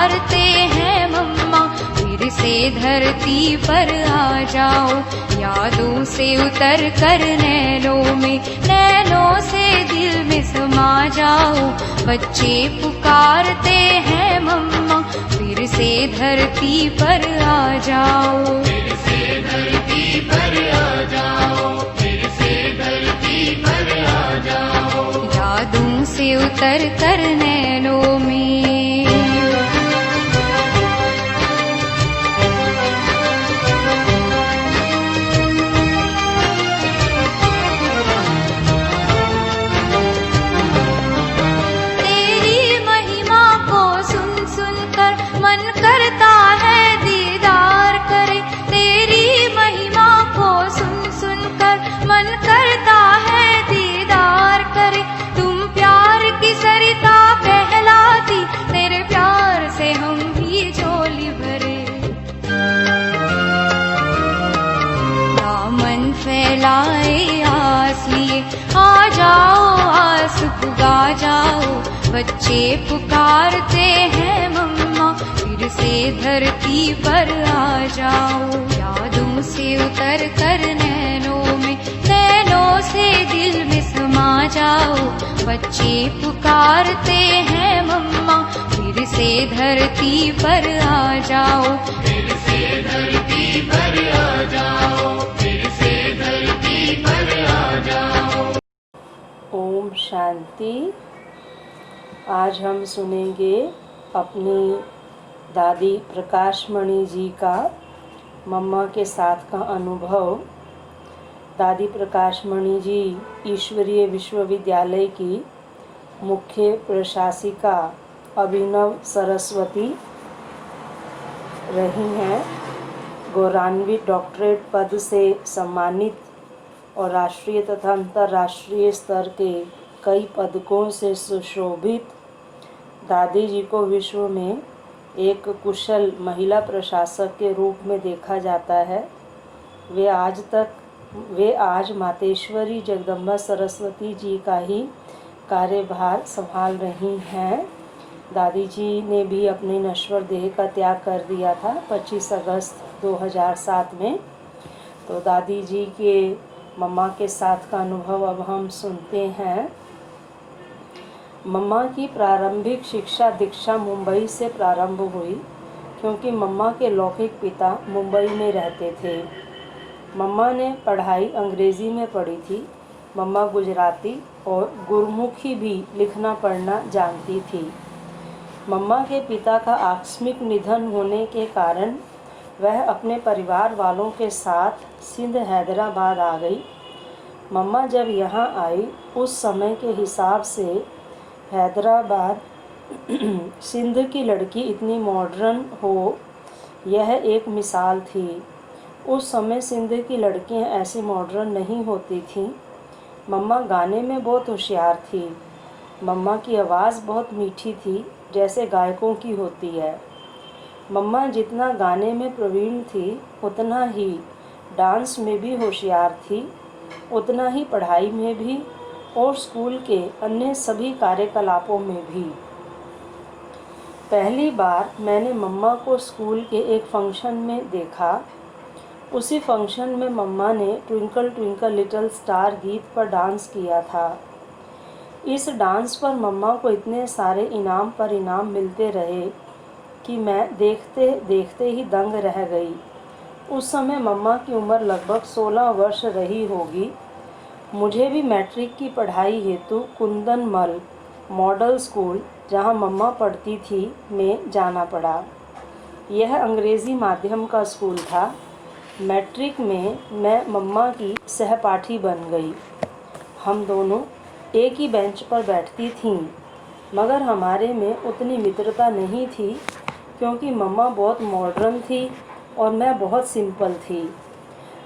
पुकारते हैं मम्मा, फिर से धरती पर आ जाओ। यादों से उतर कर नैनों से दिल में समा जाओ। बच्चे पुकारते हैं मम्मा, फिर से धरती पर आ जाओ। फिर से धरती पर आ जाओ, फिर से धरती पर आ जाओ। यादों से उतर कर नैनों में। तेरी महिमा को सुन सुन कर मन करता है दीदार करे। तेरी महिमा को सुन सुन कर मन करता है दीदार करे। तुम प्यार की सरिता कहलाती, तेरे प्यार से हम भी झोली भरे। दामन फैलाए आस लिए, आ जाओ आस पुगा जाओ। बच्चे पुकारते हैं मम्मा, फिर से धरती पर आ जाओ। यादों से उतर कर नैनों से दिल में समा जाओ। बच्चे पुकारते हैं मम्मा, फिर से धरती पर आ जाओ। फिर से धरती पर आ जाओ, फिर से धरती पर आ जाओ। ओम शांति। आज हम सुनेंगे अपनी दादी प्रकाशमणि जी का मम्मा के साथ का अनुभव। दादी प्रकाशमणि जी ईश्वरीय विश्वविद्यालय की मुख्य प्रशासिका अभिनव सरस्वती रही हैं। गौरवान्वित डॉक्टरेट पद से सम्मानित और राष्ट्रीय तथा अंतर्राष्ट्रीय स्तर के कई पदकों से सुशोभित दादी जी को विश्व में एक कुशल महिला प्रशासक के रूप में देखा जाता है। वे आज मातेश्वरी जगदम्बा सरस्वती जी का ही कार्यभार संभाल रही हैं। दादी जी ने भी अपने नश्वर देह का त्याग कर दिया था 25 अगस्त 2007 में। तो दादी जी के मम्मा के साथ का अनुभव अब हम सुनते हैं। मम्मा की प्रारंभिक शिक्षा दीक्षा मुंबई से प्रारंभ हुई, क्योंकि मम्मा के लौकिक पिता मुंबई में रहते थे। मम्मा ने पढ़ाई अंग्रेज़ी में पढ़ी थी। मम्मा गुजराती और गुरमुखी भी लिखना पढ़ना जानती थी। मम्मा के पिता का आकस्मिक निधन होने के कारण वह अपने परिवार वालों के साथ सिंध हैदराबाद आ गई। मम्मा जब यहाँ आई उस समय के हिसाब से हैदराबाद सिंध की लड़की इतनी मॉडर्न हो, यह एक मिसाल थी। उस समय सिंध की लड़कियाँ ऐसी मॉडर्न नहीं होती थीं। मम्मा गाने में बहुत होशियार थी। मम्मा की आवाज़ बहुत मीठी थी, जैसे गायकों की होती है। मम्मा जितना गाने में प्रवीण थी, उतना ही डांस में भी होशियार थी, उतना ही पढ़ाई में भी और स्कूल के अन्य सभी कार्यकलापों में भी। पहली बार मैंने मम्मा को स्कूल के एक फंक्शन में देखा। उसी फंक्शन में मम्मा ने ट्विंकल ट्विंकल लिटिल स्टार गीत पर डांस किया था। इस डांस पर मम्मा को इतने सारे इनाम पर इनाम मिलते रहे कि मैं देखते देखते ही दंग रह गई। उस समय मम्मा की उम्र लगभग 16 वर्ष रही होगी। मुझे भी मैट्रिक की पढ़ाई हेतु कुंदनमल मॉडल स्कूल, जहां मम्मा पढ़ती थी, में जाना पड़ा। यह अंग्रेज़ी माध्यम का स्कूल था। मैट्रिक में मैं मम्मा की सहपाठी बन गई। हम दोनों एक ही बेंच पर बैठती थीं, मगर हमारे में उतनी मित्रता नहीं थी, क्योंकि मम्मा बहुत मॉडर्न थी और मैं बहुत सिंपल थी।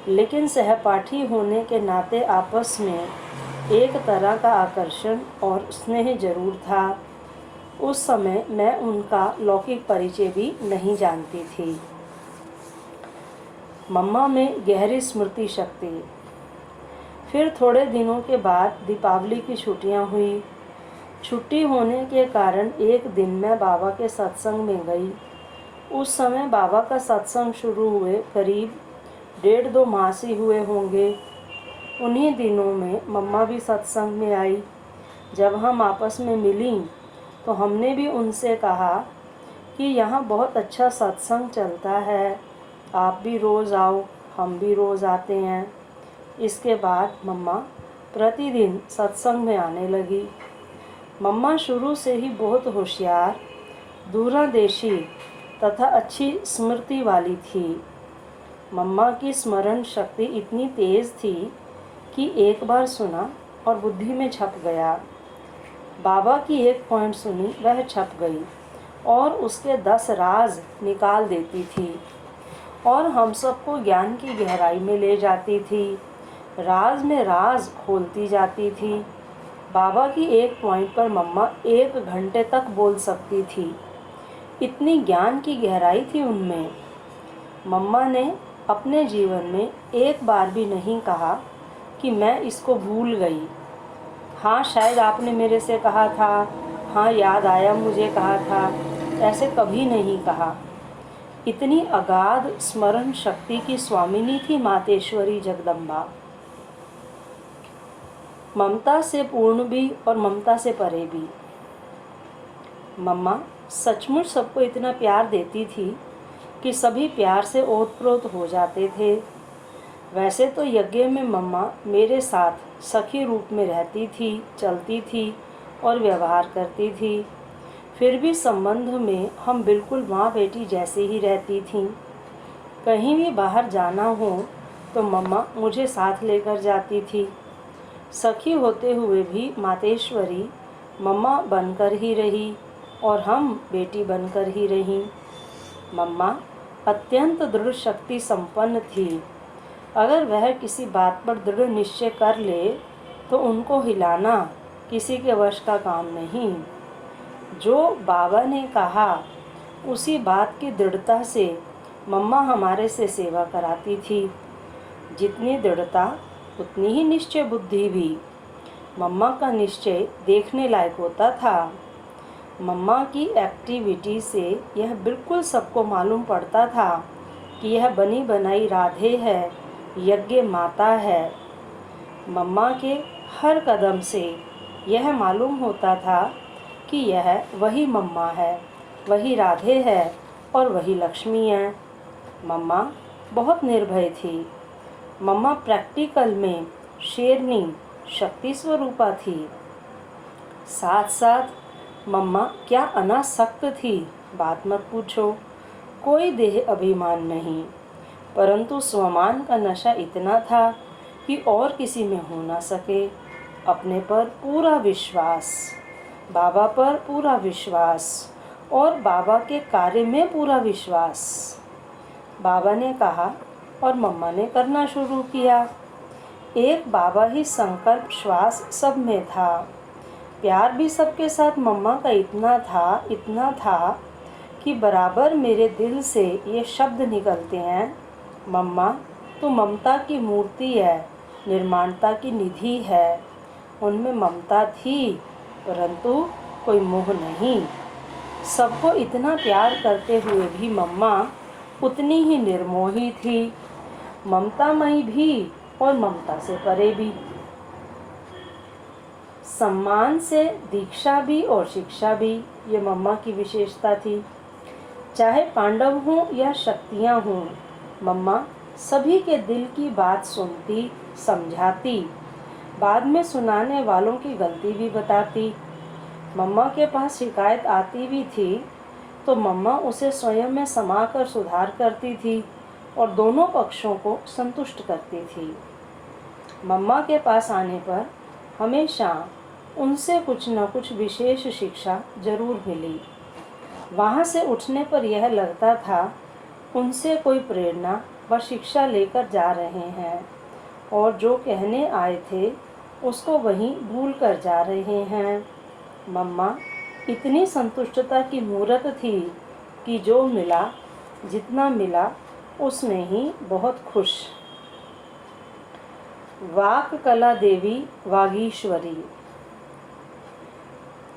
लेकिन सहपाठी होने के नाते आपस में एक तरह का आकर्षण और स्नेह जरूर था। उस समय मैं उनका लौकिक परिचय भी नहीं जानती थी। मम्मा में गहरी स्मृति शक्ति। फिर थोड़े दिनों के बाद दीपावली की छुट्टियां हुई। छुट्टी होने के कारण एक दिन मैं बाबा के सत्संग में गई। उस समय बाबा का सत्संग शुरू हुए करीब 1.5-2 मास ही हुए होंगे। उन्हीं दिनों में मम्मा भी सत्संग में आई। जब हम आपस में मिलीं तो हमने भी उनसे कहा कि यहाँ बहुत अच्छा सत्संग चलता है, आप भी रोज़ आओ, हम भी रोज़ आते हैं। इसके बाद मम्मा प्रतिदिन सत्संग में आने लगी। मम्मा शुरू से ही बहुत होशियार, दूरंदेशी तथा अच्छी स्मृति वाली थी। मम्मा की स्मरण शक्ति इतनी तेज़ थी कि एक बार सुना और बुद्धि में छप गया। बाबा की एक पॉइंट सुनी, वह छप गई और उसके 10 राज निकाल देती थी और हम सबको ज्ञान की गहराई में ले जाती थी। राज में राज खोलती जाती थी। बाबा की एक पॉइंट पर मम्मा 1 घंटे तक बोल सकती थी, इतनी ज्ञान की गहराई थी उनमें। मम्मा ने अपने जीवन में एक बार भी नहीं कहा कि मैं इसको भूल गई। हाँ, शायद आपने मेरे से कहा था, हाँ याद आया मुझे कहा था, ऐसे कभी नहीं कहा। इतनी अगाध स्मरण शक्ति की स्वामिनी थी मातेश्वरी जगदम्बा। ममता से पूर्ण भी और ममता से परे भी। मम्मा सचमुच सबको इतना प्यार देती थी कि सभी प्यार से ओतप्रोत हो जाते थे। वैसे तो यज्ञ में मम्मा मेरे साथ सखी रूप में रहती थी, चलती थी और व्यवहार करती थी। फिर भी संबंध में हम बिल्कुल माँ बेटी जैसे ही रहती थीं। कहीं भी बाहर जाना हो तो मम्मा मुझे साथ लेकर जाती थी। सखी होते हुए भी मातेश्वरी मम्मा बनकर ही रही और हम बेटी बनकर ही रहीं। मम्मा अत्यंत दृढ़ शक्ति संपन्न थी। अगर वह किसी बात पर दृढ़ निश्चय कर ले तो उनको हिलाना किसी के वश का काम नहीं। जो बाबा ने कहा उसी बात की दृढ़ता से मम्मा हमारे से सेवा कराती थी। जितनी दृढ़ता उतनी ही निश्चय बुद्धि भी। मम्मा का निश्चय देखने लायक होता था। मम्मा की एक्टिविटी से यह बिल्कुल सबको मालूम पड़ता था कि यह बनी बनाई राधे है, यज्ञ माता है। मम्मा के हर कदम से यह मालूम होता था कि यह वही मम्मा है, वही राधे है और वही लक्ष्मी है। मम्मा बहुत निर्भय थी। मम्मा प्रैक्टिकल में शेरनी शक्ति स्वरूपा थी। साथ साथ मम्मा क्या अनासक्त थी, बात मत पूछो। कोई देह अभिमान नहीं, परंतु स्वमान का नशा इतना था कि और किसी में हो ना सके। अपने पर पूरा विश्वास, बाबा पर पूरा विश्वास और बाबा के कार्य में पूरा विश्वास। बाबा ने कहा और मम्मा ने करना शुरू किया। एक बाबा ही संकल्प श्वास सब में था। प्यार भी सबके साथ मम्मा का इतना था कि बराबर मेरे दिल से ये शब्द निकलते हैं, मम्मा तो ममता की मूर्ति है, निर्माणता की निधि है। उनमें ममता थी परंतु कोई मोह नहीं। सबको इतना प्यार करते हुए भी मम्मा उतनी ही निर्मोही थी, ममतामयी भी और ममता से परे भी। सम्मान से दीक्षा भी और शिक्षा भी, ये मम्मा की विशेषता थी। चाहे पांडव हों या शक्तियाँ हों, मम्मा सभी के दिल की बात सुनती, समझाती, बाद में सुनाने वालों की गलती भी बताती। मम्मा के पास शिकायत आती भी थी तो मम्मा उसे स्वयं में समाकर सुधार करती थी और दोनों पक्षों को संतुष्ट करती थी। मम्मा के पास आने पर हमेशा उनसे कुछ न कुछ विशेष शिक्षा जरूर मिली। वहाँ से उठने पर यह लगता था उनसे कोई प्रेरणा व शिक्षा लेकर जा रहे हैं और जो कहने आए थे उसको वहीं भूल कर जा रहे हैं। मम्मा इतनी संतुष्टता की मूरत थी कि जो मिला, जितना मिला उसमें ही बहुत खुश। वाक कला देवी वागीश्वरी।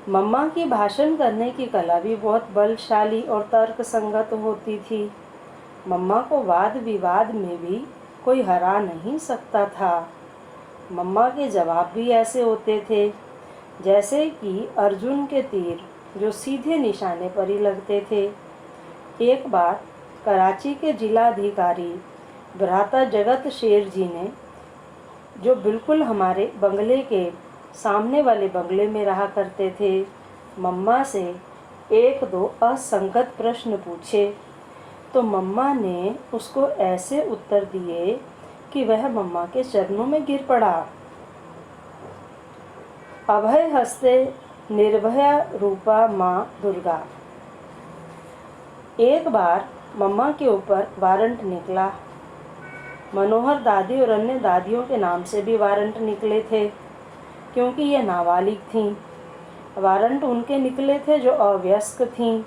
मम्मा की भाषण करने की कला भी बहुत बलशाली और तर्कसंगत होती थी। मम्मा को वाद विवाद में भी कोई हरा नहीं सकता था। मम्मा के जवाब भी ऐसे होते थे जैसे कि अर्जुन के तीर, जो सीधे निशाने पर ही लगते थे। एक बार कराची के जिलाधिकारी भ्राता जगत शेर जी ने, जो बिल्कुल हमारे बंगले के सामने वाले बंगले में रहा करते थे, मम्मा से एक दो असंगत प्रश्न पूछे तो मम्मा ने उसको ऐसे उत्तर दिए कि वह मम्मा के चरणों में गिर पड़ा। अभय हस्ते निर्भया रूपा माँ दुर्गा। एक बार मम्मा के ऊपर वारंट निकला। मनोहर दादी और अन्य दादियों के नाम से भी वारंट निकले थे, क्योंकि ये नाबालिग थीं। वारंट उनके निकले थे जो अवयस्क थीं,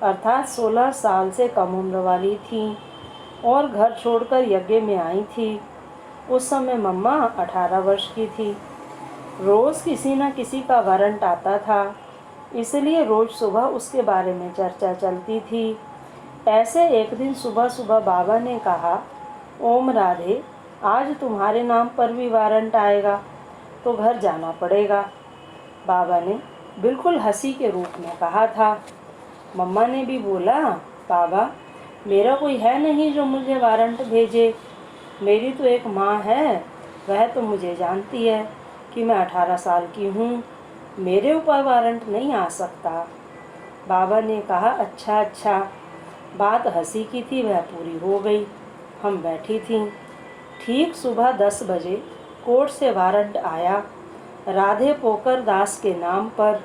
अर्थात 16 साल से कम उम्र वाली थीं और घर छोड़कर यज्ञ में आई थी। उस समय मम्मा 18 वर्ष की थी। रोज़ किसी न किसी का वारंट आता था, इसलिए रोज़ सुबह उसके बारे में चर्चा चलती थी। ऐसे एक दिन सुबह सुबह बाबा ने कहा, ओम राधे, आज तुम्हारे नाम पर भी वारंट आएगा तो घर जाना पड़ेगा। बाबा ने बिल्कुल हंसी के रूप में कहा था। मम्मा ने भी बोला, बाबा, मेरा कोई है नहीं जो मुझे वारंट भेजे। मेरी तो एक माँ है, वह तो मुझे जानती है कि मैं 18 साल की हूँ, मेरे ऊपर वारंट नहीं आ सकता। बाबा ने कहा, अच्छा, बात हंसी की थी, वह पूरी हो गई। हम बैठी थीं। ठीक सुबह 10 बजे कोर्ट से वारंट आया, राधे पोकर दास के नाम पर।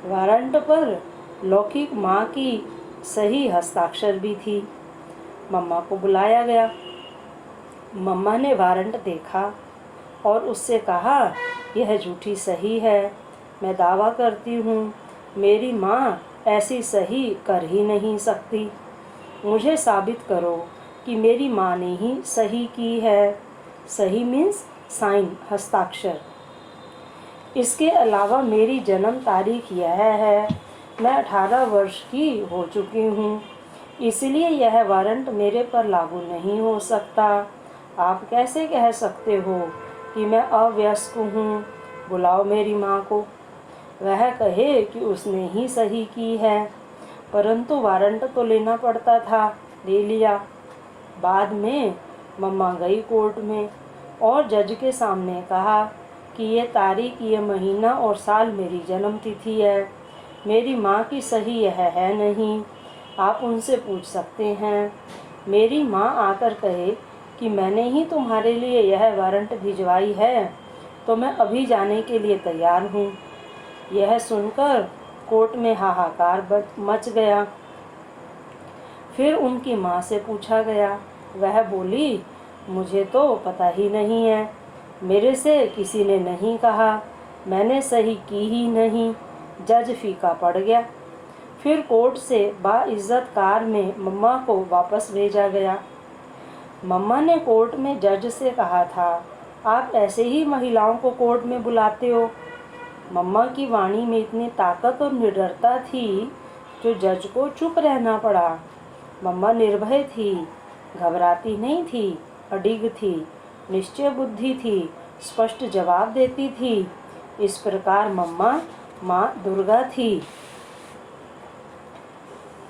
वारंट पर लौकिक माँ की सही हस्ताक्षर भी थी। मम्मा को बुलाया गया। मम्मा ने वारंट देखा और उससे कहा, यह झूठी सही है। मैं दावा करती हूँ मेरी माँ ऐसी सही कर ही नहीं सकती। मुझे साबित करो कि मेरी माँ ने ही सही की है। सही मीन्स साइन, हस्ताक्षर। इसके अलावा मेरी जन्म तारीख यह है, मैं 18 वर्ष की हो चुकी हूँ, इसलिए यह वारंट मेरे पर लागू नहीं हो सकता। आप कैसे कह सकते हो कि मैं अवयस्क हूँ? बुलाओ मेरी माँ को, वह कहे कि उसने ही सही की है। परंतु वारंट तो लेना पड़ता था, ले लिया। बाद में मम्मा गई कोर्ट में और जज के सामने कहा कि ये तारीख, ये महीना और साल मेरी जन्म तिथि है, मेरी माँ की सही यह है नहीं। आप उनसे पूछ सकते हैं। मेरी माँ आकर कहे कि मैंने ही तुम्हारे लिए यह वारंट भिजवाई है, तो मैं अभी जाने के लिए तैयार हूँ। यह सुनकर कोर्ट में हाहाकार मच गया। फिर उनकी माँ से पूछा गया। वह बोली, मुझे तो पता ही नहीं है, मेरे से किसी ने नहीं कहा, मैंने सही की ही नहीं। जज फीका पड़ गया। फिर कोर्ट से बाइज्जत कार में मम्मा को वापस भेजा गया। मम्मा ने कोर्ट में जज से कहा था, आप ऐसे ही महिलाओं को कोर्ट में बुलाते हो? मम्मा की वाणी में इतनी ताकत और निडरता थी जो जज को चुप रहना पड़ा। मम्मा निर्भय थी, घबराती नहीं थी, अडिग थी, निश्चय बुद्धि थी, स्पष्ट जवाब देती थी। इस प्रकार मम्मा माँ दुर्गा थी,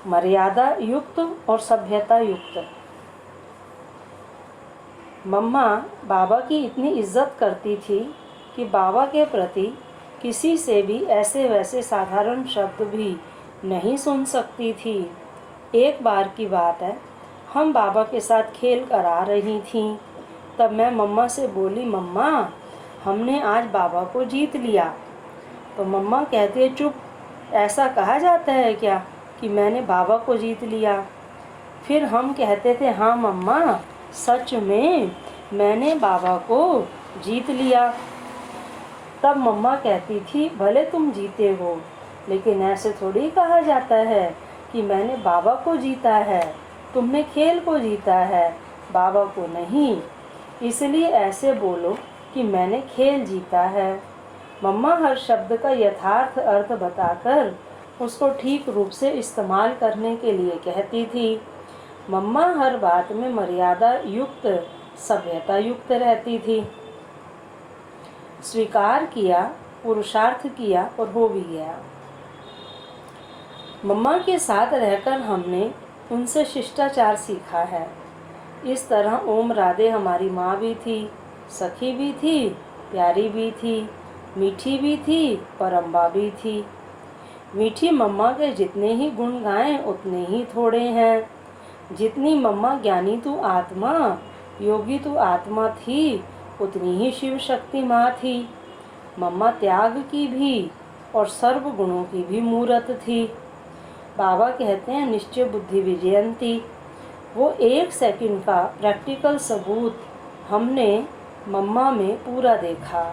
मर्यादा युक्त और सभ्यता युक्त। मम्मा बाबा की इतनी इज्जत करती थी कि बाबा के प्रति किसी से भी ऐसे वैसे साधारण शब्द भी नहीं सुन सकती थी। एक बार की बात है, हम बाबा के साथ खेल कर आ रही थीं, तब मैं मम्मा से बोली, मम्मा हमने आज बाबा को जीत लिया। तो मम्मा कहती है, चुप, ऐसा कहा जाता है क्या कि मैंने बाबा को जीत लिया? फिर हम कहते थे, हाँ मम्मा, सच में मैंने बाबा को जीत लिया। तब मम्मा कहती थी, भले तुम जीते हो, लेकिन ऐसे थोड़ी कहा जाता है कि मैंने बाबा को जीता है, तुमने खेल को जीता है, बाबा को नहीं। इसलिए ऐसे बोलो कि मैंने खेल जीता है। मम्मा हर शब्द का यथार्थ अर्थ बताकर उसको ठीक रूप से इस्तेमाल करने के लिए कहती थी। मम्मा हर बात में मर्यादा युक्त, सभ्यता युक्त रहती थी। स्वीकार किया, पुरुषार्थ किया और हो भी गया। मम्मा के साथ रहकर हमने उनसे शिष्टाचार सीखा है। इस तरह ओम राधे हमारी माँ भी थी, सखी भी थी, प्यारी भी थी, मीठी भी थी, परम्बा भी थी। मीठी मम्मा के जितने ही गुण गाएं उतने ही थोड़े हैं। जितनी मम्मा ज्ञानी तू आत्मा, योगी तू आत्मा थी, उतनी ही शिव शक्ति माँ थी। मम्मा त्याग की भी और सर्व गुणों की भी मूरत थी। बाबा कहते हैं निश्चय बुद्धि विजयंती। वो 1 सेकंड का प्रैक्टिकल सबूत हमने मम्मा में पूरा देखा।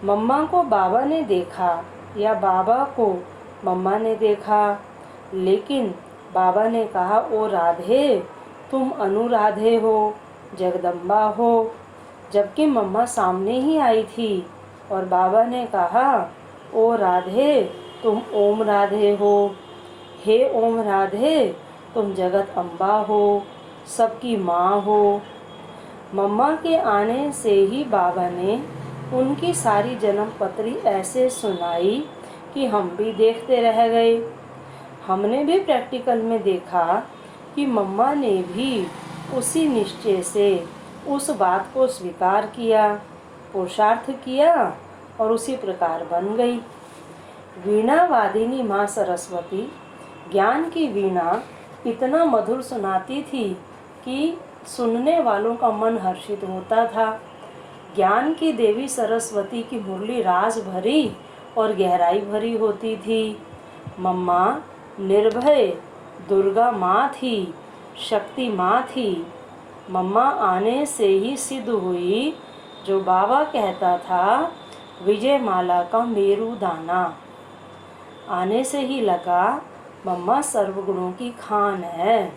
मम्मा को बाबा ने देखा या बाबा को मम्मा ने देखा, लेकिन बाबा ने कहा ओ राधे तुम अनुराधे हो, जगदम्बा हो, जबकि मम्मा सामने ही आई थी और बाबा ने कहा ओ राधे तुम ओम राधे हो, हे ओम राधे तुम जगत अम्बा हो, सबकी माँ हो। मम्मा के आने से ही बाबा ने उनकी सारी जन्म पत्री ऐसे सुनाई कि हम भी देखते रह गए। हमने भी प्रैक्टिकल में देखा कि मम्मा ने भी उसी निश्चय से उस बात को स्वीकार किया, पुरुषार्थ किया और उसी प्रकार बन गई। वीणा वादिनी माँ सरस्वती ज्ञान की वीणा इतना मधुर सुनाती थी कि सुनने वालों का मन हर्षित होता था। ज्ञान की देवी सरस्वती की मुरली राज भरी और गहराई भरी होती थी। मम्मा निर्भय दुर्गा माँ थी, शक्ति माँ थी। मम्मा आने से ही सिद्ध हुई जो बाबा कहता था विजय माला का मेरू दाना। आने से ही लगा मम्मा सर्वगुणों की खान है।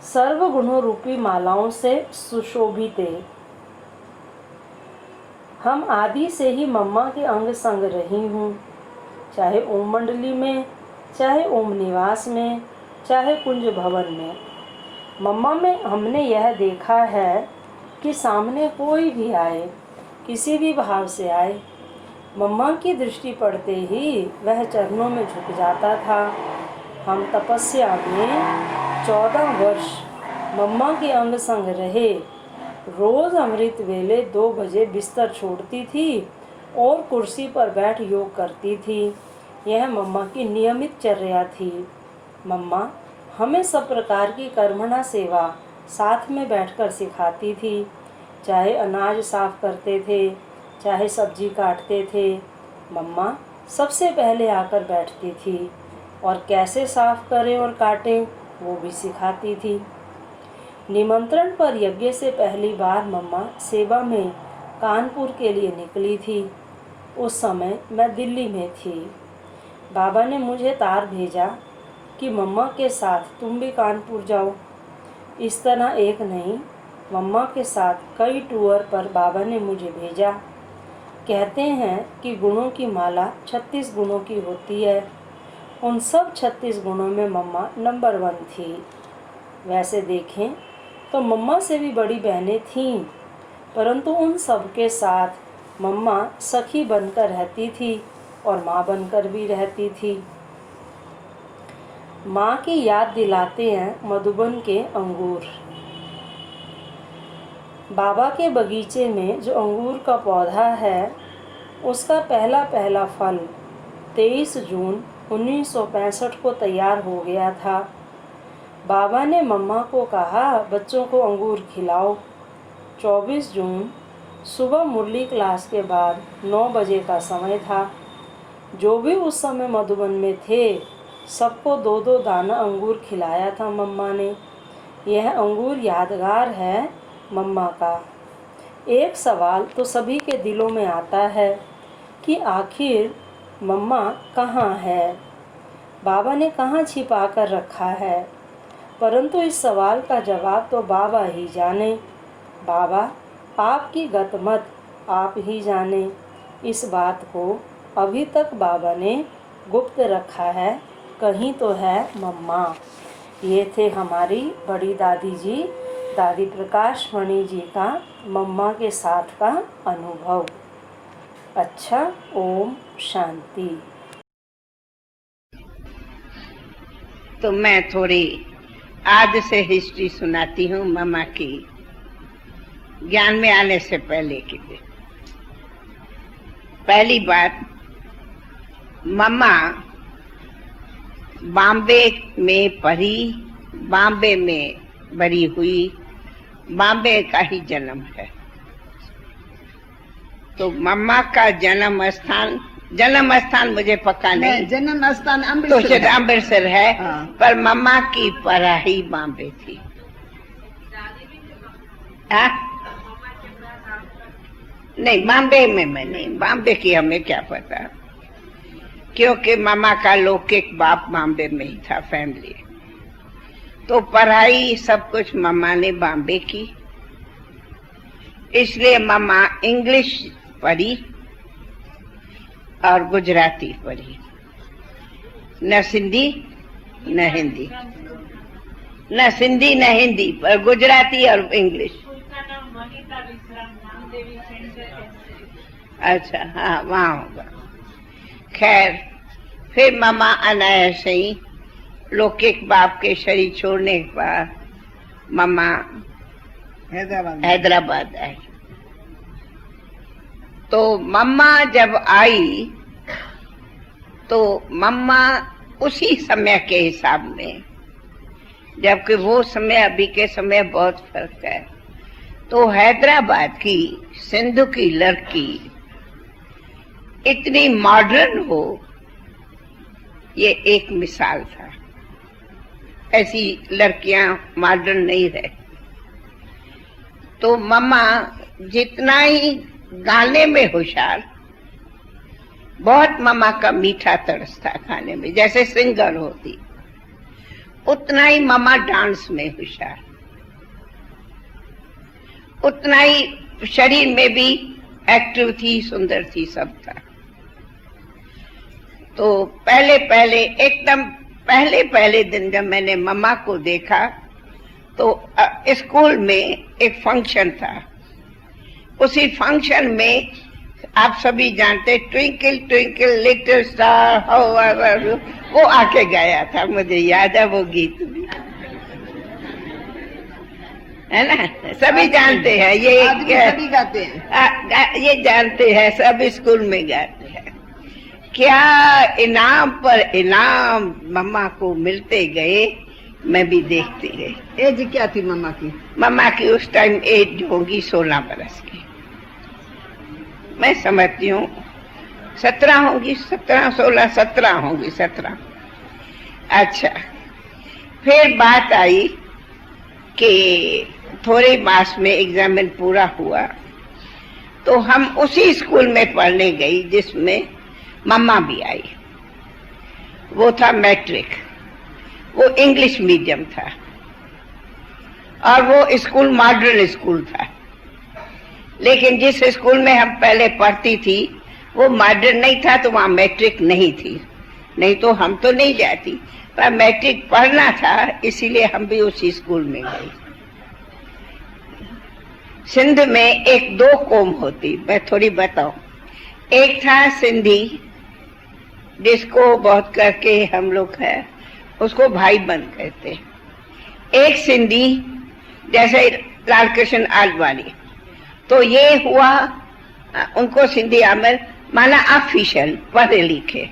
सर्वगुणों रूपी मालाओं से सुशोभित। हम आदि से ही मम्मा के अंग संग रही हूँ, चाहे ओम मंडली में, चाहे ओम निवास में, चाहे कुंज भवन में। मम्मा में हमने यह देखा है कि सामने कोई भी आए, किसी भी भाव से आए, मम्मा की दृष्टि पड़ते ही वह चरणों में झुक जाता था। हम तपस्या में 14 वर्ष मम्मा के अंग संग रहे। रोज अमृत वेले 2 बजे बिस्तर छोड़ती थी और कुर्सी पर बैठ योग करती थी। यह मम्मा की नियमित चर्या थी। मम्मा हमें सब प्रकार की कर्मणा सेवा साथ में बैठकर सिखाती थी। चाहे अनाज साफ करते थे, चाहे सब्जी काटते थे, मम्मा सबसे पहले आकर बैठती थी और कैसे साफ करें और काटें वो भी सिखाती थी। निमंत्रण पर यज्ञ से पहली बार मम्मा सेवा में कानपुर के लिए निकली थी। उस समय मैं दिल्ली में थी। बाबा ने मुझे तार भेजा कि मम्मा के साथ तुम भी कानपुर जाओ। इस तरह एक नहीं, मम्मा के साथ कई टूर पर बाबा ने मुझे भेजा। कहते हैं कि गुणों की माला 36 गुणों की होती है। उन सब 36 गुणों में मम्मा नंबर 1 थी। वैसे देखें तो मम्मा से भी बड़ी बहनें थीं, परंतु उन सब के साथ मम्मा सखी बनकर रहती थी और माँ बनकर भी रहती थी। माँ की याद दिलाते हैं मधुबन के अंगूर। बाबा के बगीचे में जो अंगूर का पौधा है, उसका पहला फल 23 जून 1965 को तैयार हो गया था। बाबा ने मम्मा को कहा बच्चों को अंगूर खिलाओ। 24 जून सुबह मुरली क्लास के बाद 9 बजे का समय था। जो भी उस समय मधुबन में थे सबको 2-2 दाना अंगूर खिलाया था मम्मा ने। यह अंगूर यादगार है मम्मा का। एक सवाल तो सभी के दिलों में आता है कि आखिर मम्मा कहाँ है, बाबा ने कहाँ छिपा कर रखा है। परंतु इस सवाल का जवाब तो बाबा ही जाने। बाबा आपकी गत मत आप ही जाने। इस बात को अभी तक बाबा ने गुप्त रखा है, कहीं तो है मम्मा। ये थे हमारी बड़ी दादी जी, दादी प्रकाश मणि जी का मम्मा के साथ का अनुभव। अच्छा, ओम शांति। तो मैं थोड़ी आज से हिस्ट्री सुनाती हूँ मम्मा की, ज्ञान में आने से पहले की भी। पहली बात, मम्मा बॉम्बे में पढ़ी, बॉम्बे में बड़ी हुई, बॉम्बे का ही जन्म है। तो मम्मा का जन्म स्थान मुझे पक्का नहीं, जन्म स्थान तो अमृतसर शायद है। अमृतसर है। हाँ। पर मम्मा की पढ़ाई बॉम्बे थी। नहीं, बॉम्बे में मैं नहीं, बॉम्बे की हमें क्या पता, क्योंकि मम्मा का लौकिक बाप बॉम्बे में ही था, फैमिली। तो पढ़ाई सब कुछ मम्मा ने बॉम्बे की, इसलिए मम्मा इंग्लिश पढ़ी और गुजराती पढ़ी, न सिंधी न हिंदी, न सिंधी न हिंदी, पर गुजराती और इंग्लिश। अच्छा, हाँ, वहाँ होगा। खैर, फिर मम्मा अनायास ही लौकिक बाप के शरीर छोड़ने के बाद मम्मा हैदराबाद आई। तो मम्मा जब आई तो मम्मा उसी समय के हिसाब में, जबकि वो समय अभी के समय बहुत फर्क है, तो हैदराबाद की सिंधु की लड़की इतनी मॉडर्न हो, ये एक मिसाल था। ऐसी लड़कियां मॉडर्न नहीं रहे। तो मम्मा जितना ही गाने में होशियार, बहुत मम्मा का मीठा तरस था खाने में, जैसे सिंगर होती, उतना ही मम्मा डांस में होशियार, उतना ही शरीर में भी एक्टिव थी, सुंदर थी, सब था। तो पहले पहले दिन जब मैंने मम्मा को देखा तो स्कूल में एक फंक्शन था। उसी फंक्शन में आप सभी जानते, twinkle twinkle little star how are you, वो आके गाया था, मुझे याद है वो गीत भी, है ना, सभी जानते हैं ये, सभी गाते हैं, ये जानते हैं, सब स्कूल में गाते हैं। क्या इनाम पर इनाम मम्मा को मिलते गए, मैं भी देखती गई। एज क्या थी मम्मा की? मम्मा की उस टाइम एज होगी 16 बरस की, मैं समझती हूँ 17 होंगी, 17, 16, 17 होंगी, 17। अच्छा, फिर बात आई कि थोड़े मास में एग्जामिन पूरा हुआ, तो हम उसी स्कूल में पढ़ने गई जिसमें मम्मा भी आई। वो था मैट्रिक, वो इंग्लिश मीडियम था, और वो स्कूल मॉडर्न स्कूल था। लेकिन जिस स्कूल में हम पहले पढ़ती थी वो मॉडर्न नहीं था, तो वहां मैट्रिक नहीं थी, नहीं तो हम तो नहीं जाती, पर मैट्रिक पढ़ना था, इसीलिए हम भी उसी स्कूल में गए। सिंध में एक दो कौम होती, मैं थोड़ी बताऊं। एक था सिंधी, जिसको बहुत करके हम लोग है उसको भाई बंद कहते। एक सिंधी जैसे लाल कृष्ण आडवाणी, तो ये हुआ उनको सिंधी आमिर माना ऑफिशियल, पढ़े लिखे,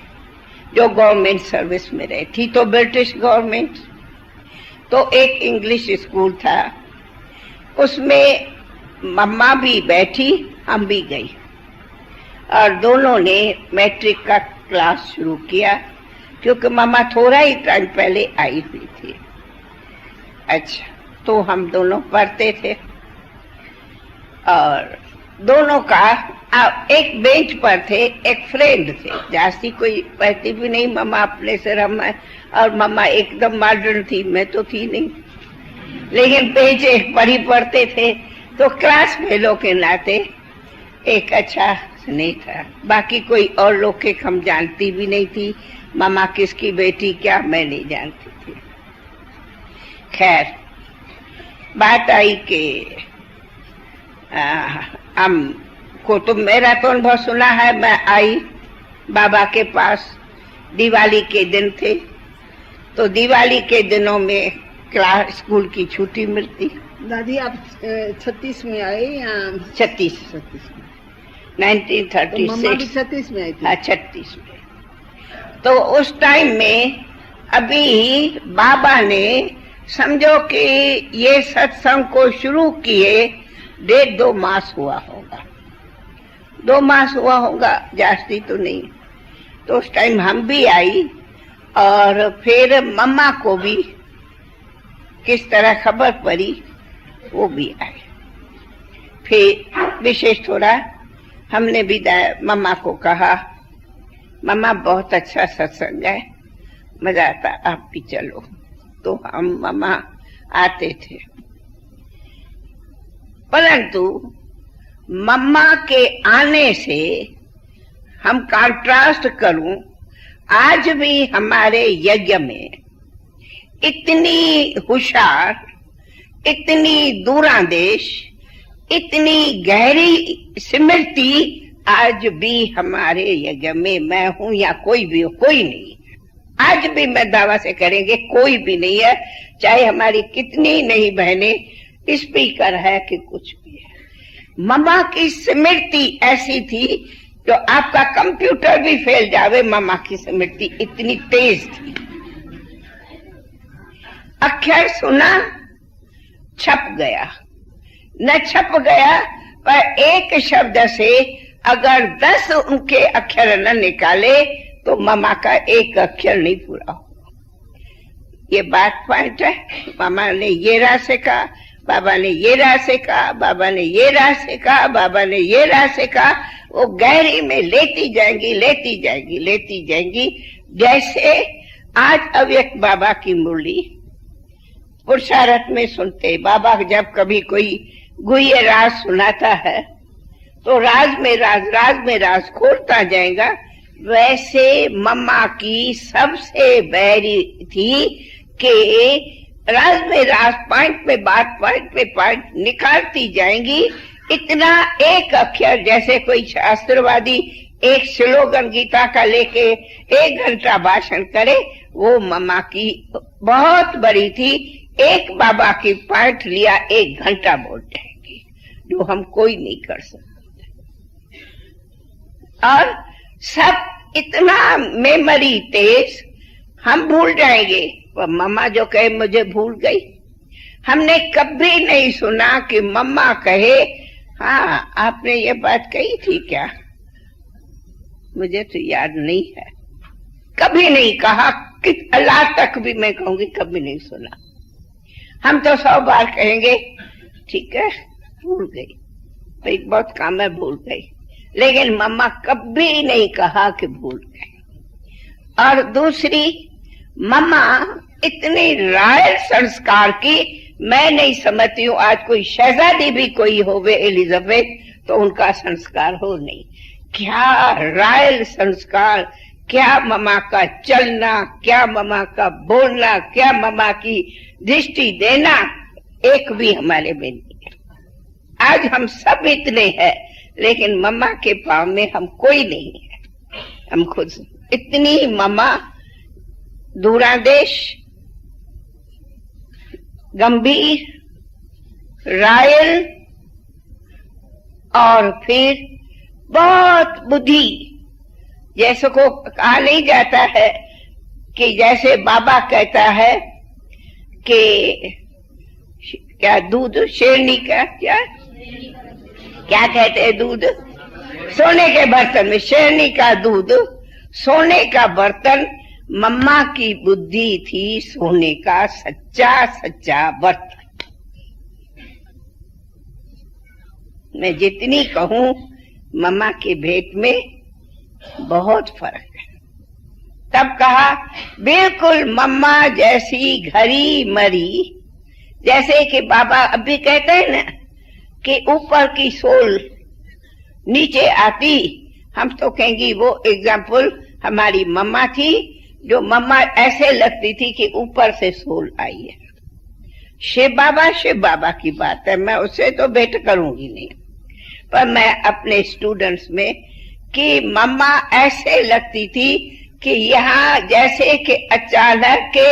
जो गवर्नमेंट सर्विस में रहे थी, तो ब्रिटिश गवर्नमेंट। तो एक इंग्लिश स्कूल था, उसमें मम्मा भी बैठी, हम भी गई, और दोनों ने मैट्रिक का क्लास शुरू किया, क्योंकि मम्मा थोड़ा ही टाइम पहले आई हुई थी। अच्छा, तो हम दोनों पढ़ते थे, और दोनों का एक बेंच पर थे, एक फ्रेंड थे, जास्ती कोई पढ़ती भी नहीं, मम्मा अपने से रमा, और मम्मा एकदम मॉडर्न थी, मैं तो थी नहीं, लेकिन बेंच एक पढ़ी पढ़ते थे। तो क्लास फेलो के नाते एक अच्छा नहीं था। बाकी कोई और लोग के हम जानती भी नहीं थी। मामा किसकी बेटी क्या मैं नहीं जानती थी। खैर बात आई कि हमको तो मेरा तो अनुभव सुना है। मैं आई बाबा के पास, दिवाली के दिन थे, तो दिवाली के दिनों में क्लास स्कूल की छुट्टी मिलती। दादी आप 36 में आए या 36 मम्मा भी 1936। 36 में आई थी। हाँ 36 में। तो उस टाइम में अभी बाबा ने समझो कि ये सत्संग को शुरू किए 1.5-2 मास हुआ होगा, 2 मास हुआ होगा, जास्ती तो नहीं। तो उस टाइम हम भी आई और फिर मम्मा को भी किस तरह खबर पड़ी वो भी आए। फिर विशेष थोड़ा हमने भी मम्मा को कहा, मम्मा बहुत अच्छा सत्संग है, मजा आता, आप भी चलो। तो हम मम्मा आते थे, परंतु मम्मा के आने से हम कंट्रास्ट करूं, आज भी हमारे यज्ञ में इतनी होशियार, इतनी दूरांदेश, इतनी गहरी स्मृति आज भी हमारे यज्ञ में, मैं हूं या कोई भी हो, कोई नहीं। आज भी मैं दावा से करेंगे कोई भी नहीं है, चाहे हमारी कितनी नई बहनें स्पीकर है कि कुछ भी है। मम्मा की स्मृति ऐसी थी जो आपका कंप्यूटर भी फेल जावे, मम्मा की स्मृति इतनी तेज थी। अक्षर सुना, छप गया, न छप गया, पर एक शब्द से अगर 10 उनके अक्षर न निकाले तो मम्मा का एक अक्षर नहीं पूरा होगा। ये बात पॉइंट है। मामा ने ये राह से कहा, बाबा ने ये राह से कहा, बाबा ने ये राह से कहा, बाबा ने ये राह से कहा, वो गहरी में लेती जाएंगी, लेती जाएंगी, लेती जाएंगी। जैसे आज अव्यक्त बाबा की मुरली पुरुषार्थ में सुनते, बाबा जब कभी कोई गुह्य राज सुनाता है तो राज में राज, राज में राज खोलता जाएगा। वैसे मम्मा की सबसे बहरी थी कि राज में राज, पॉइंट में बात, पॉइंट में पॉइंट निकालती जाएंगी। इतना एक अक्षर, जैसे कोई शास्त्रवादी एक स्लोगन गीता का लेके 1 घंटा भाषण करे, वो मम्मा की बहुत बड़ी थी। एक बाबा की पॉइंट लिया 1 घंटा बोल जाएंगी, जो हम कोई नहीं कर सकते। और सब इतना मेमोरी तेज, हम भूल जाएंगे। पर मम्मा जो कहे मुझे भूल गई, हमने कभी नहीं सुना कि मम्मा कहे हाँ आपने ये बात कही थी क्या, मुझे तो याद नहीं है। कभी नहीं कहा कि अल्लाह तक भी मैं कहूंगी कभी नहीं सुना। हम तो 100 बार कहेंगे ठीक है भूल गई, भाई बहुत काम है भूल गई, लेकिन मम्मा कभी नहीं कहा कि भूल गई। और दूसरी, मम्मा इतनी रॉयल संस्कार की, मैं नहीं समझती हूँ आज कोई शहजादी भी कोई होवे एलिजाबेथ तो उनका संस्कार हो नहीं। क्या रॉयल संस्कार, क्या मम्मा का चलना, क्या मम्मा का बोलना, क्या मम्मा की दृष्टि देना, एक भी हमारे में नहीं है। आज हम सब इतने हैं, लेकिन मम्मा के पाँव में हम कोई नहीं है। हम खुद इतनी मम्मा दूरादेश, गंभीर, रॉयल, और फिर बहुत बुद्धि। जैसे को कहा नहीं जाता है कि जैसे बाबा कहता है कि क्या दूध शेरनी का, क्या कहते हैं दूध, सोने के बर्तन में, शेरनी का दूध सोने का बर्तन। मम्मा की बुद्धि थी सोने का सच्चा सच्चा बर्तन। मैं जितनी कहूं मम्मा के भेंट में बहुत फर्क है। तब कहा बिल्कुल मम्मा जैसी घरी मरी, जैसे कि बाबा अभी कहते हैं ना कि ऊपर की सोल नीचे आती, हम तो कहेंगी वो एग्जाम्पल हमारी मम्मा थी, जो मम्मा ऐसे लगती थी कि ऊपर से सोल आई है। शिव बाबा की बात है, मैं उससे तो भेंट करूंगी नहीं, पर मैं अपने स्टूडेंट्स में कि मम्मा ऐसे लगती थी कि यहाँ जैसे कि अचानक के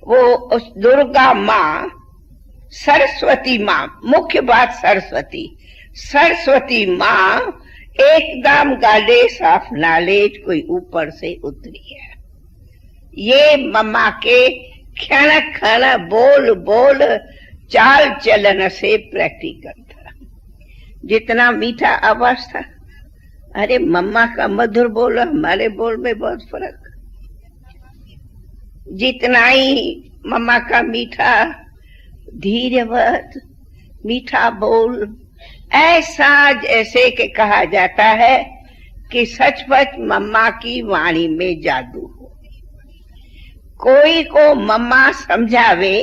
वो उस दुर्गा माँ, सरस्वती माँ, मुख्य बात सरस्वती माँ एकदम गाले साफ नालेज कोई ऊपर से उतरी है। ये मम्मा के क्षण बोल चाल चलन से प्रैक्टिकल था। जितना मीठा आवाज था, अरे मम्मा का मधुर बोल, हमारे बोल में बहुत फर्क। जितना ही मम्मा का मीठा धीरवत मीठा बोल, ऐसा जैसे कि कहा जाता है कि सचमुच मम्मा की वाणी में जादू हो। कोई को मम्मा समझावे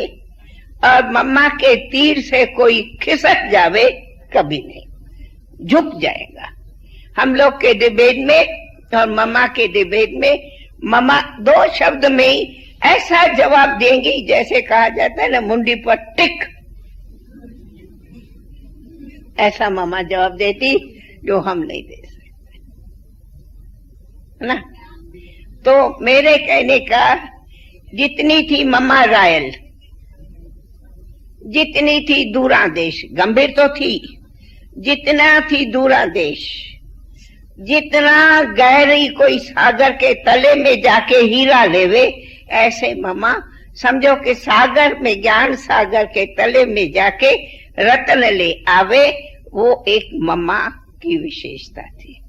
और मम्मा के तीर से कोई खिसक जावे, कभी नहीं, झुक जाएगा। हम लोग के डिबेट में और मम्मा के डिबेट में मम्मा 2 शब्द में ही ऐसा जवाब देंगी जैसे कहा जाता है ना, मुंडी पर टिक, ऐसा मम्मा जवाब देती जो हम नहीं दे सकते, है ना। तो मेरे कहने का, जितनी थी मम्मा रायल, जितनी थी दूरादेश, गंभीर तो थी, जितना थी दूरादेश, जितना गहरी कोई सागर के तले में जाके हीरा लेवे, ऐसे मम्मा समझो कि सागर में, ज्ञान सागर के तले में जाके रत्न ले आवे, वो एक मम्मा की विशेषता थी।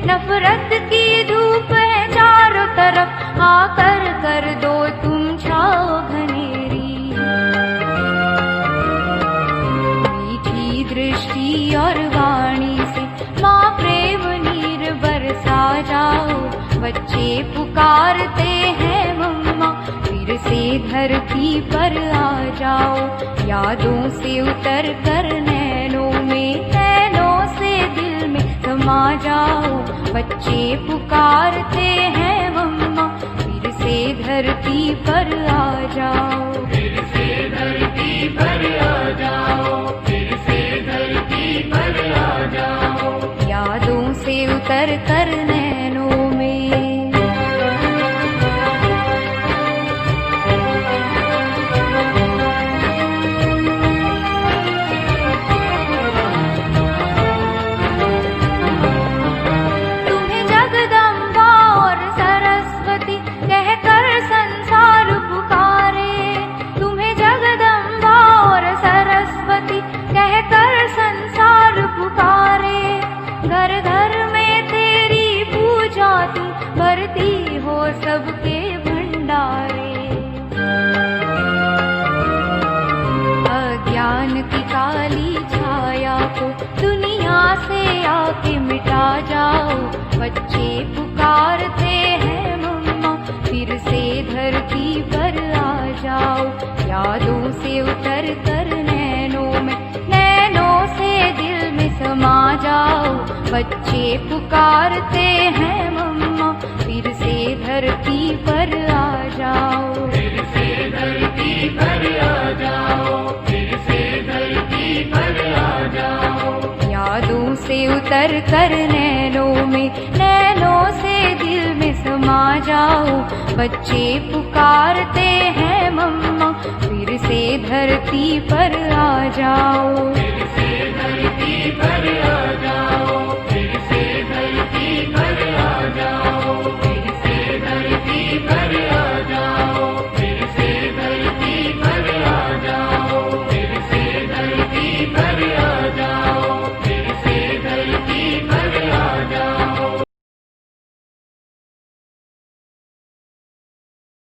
नफरत की धूप है चारों तरफ, आकर कर दो तुम छाओ घनेरी। मीठी दृष्टि और वाणी से माँ प्रेम नीर बरसा जाओ। बच्चे पुकारते हैं मम्मा, फिर से धरती पर आ जाओ। यादों से उतर कर नैनों से दिल में समा जाओ। बच्चे पुकारते हैं मम्मा, फिर से धरती पर आ जाओ। फिर से धरती पर आ जाओ, फिर से धरती पर आ जाओ। यादों से उतर कर नैनों में सबके भंडारे। अज्ञान की काली छाया को दुनिया से आके मिटा जाओ। बच्चे पुकारते हैं मम्मा, फिर से धरती पर आ जाओ। यादों से उतर कर नैनों से दिल में समा जाओ। बच्चे पुकारते हैं मम्मा, फिर से धरती पर आ जाओ। फिर से धरती पर आ जाओ, फिर से धरती पर आ जाओ। यादों से उतर कर नैनों से दिल में समा जाओ। बच्चे पुकारते हैं मम्मा, फिर से धरती पर आ जाओ। फिर से धरती पर आ जाओ।